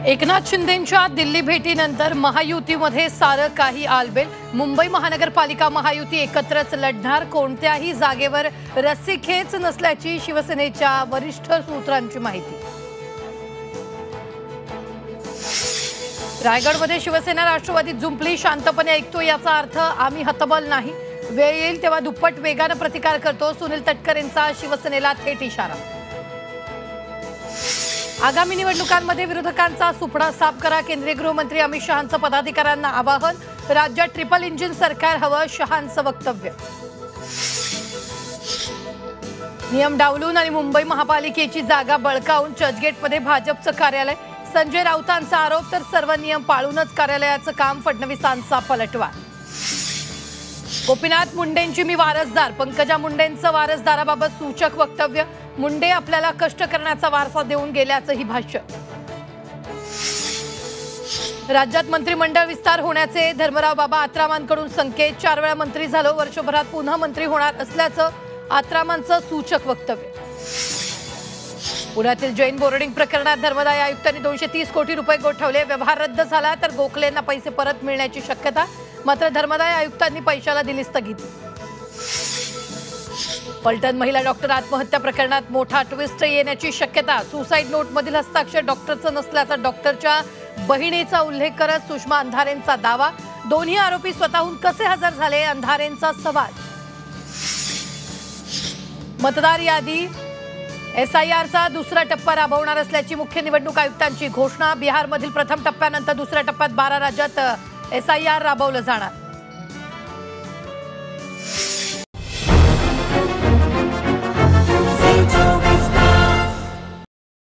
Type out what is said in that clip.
एकनाथ शिंदेंच्या दिल्ली भेटीनंतर महायुतीमध्ये सारं काही आलबेल। मुंबई महानगरपालिका महायुती एकत्रच लढणार, कोणत्याही जागेवर रस्सीखेच नसल्याची शिवसेनेच्या वरिष्ठ सूत्रांची माहिती। रायगडमध्ये शिवसेना राष्ट्रवादीत जुंपली, शांतपणे ऐकतो याचा अर्थ आम्ही हतबल नाही, वेळ येईल तेव्हा दुप्पट वेगाने प्रतिकार करतो, सुनील तटकरेंचा शिवसेनेला थेट इशारा। आगामी निवडणुकांमध्ये विरोधकांचा सुपडा साफ करा, केंद्रीय गृहमंत्री अमित शहांचं पदाधिकाऱ्यांना आवाहन। राज्यात ट्रिपल इंजिन सरकार हवं, शहांचं वक्तव्य। नियम डावलून आणि मुंबई महापालिकेची जागा बळकावून चर्चगेटमध्ये भाजपचं कार्यालय, संजय राऊतांचा आरोप, तर सर्व नियम पाळूनच कार्यालयाचं काम, फडणवीसांचा पलटवार। गोपीनाथ मुंडेंची मी वारसदार, पंकजा मुंडेंचं वारसदाराबाबत सूचक वक्तव्य। मुंडे आपल्याला कष्ट करण्याचा वारसा देऊन गेल्याचंही भाष्य। राज्यात मंत्रिमंडळ विस्तार होण्याचे धर्मराव बाबा आत्रामांकडून संकेत, 4 वेळा मंत्री झालो, वर्षभरात पुन्हा मंत्री होणार असल्याचं आत्रामांचं सूचक वक्तव्य। पुण्यातील जैन बोर्डिंग प्रकरणात धर्मदाय आयुक्तांनी 230 कोटी रुपये गोठवले, व्यवहार रद्द झाला तर गोखलेंना पैसे परत मिळण्याची शक्यता, मात्र धर्मदाय आयुक्तांनी पैशाला दिली स्थगिती। पलटण महिला डॉक्टर आत्महत्या प्रकरणात मोठा ट्विस्ट येण्याची शक्यता, सुसाईड नोटमधील हस्ताक्षर डॉक्टरचं नसल्याचा डॉक्टरच्या बहिणीचा उल्लेख करत सुषमा अंधारेंचा दावा, दोन्ही आरोपी स्वतःहून कसे हजर झाले, अंधारेंचा सवाल। मतदार यादी SIRचा दुसरा टप्पा राबवणार असल्याची मुख्य निवडणूक आयुक्तांची घोषणा, बिहारमधील प्रथम टप्प्यानंतर दुसऱ्या टप्प्यात 12 राज्यात SIR राबवलं जाणार।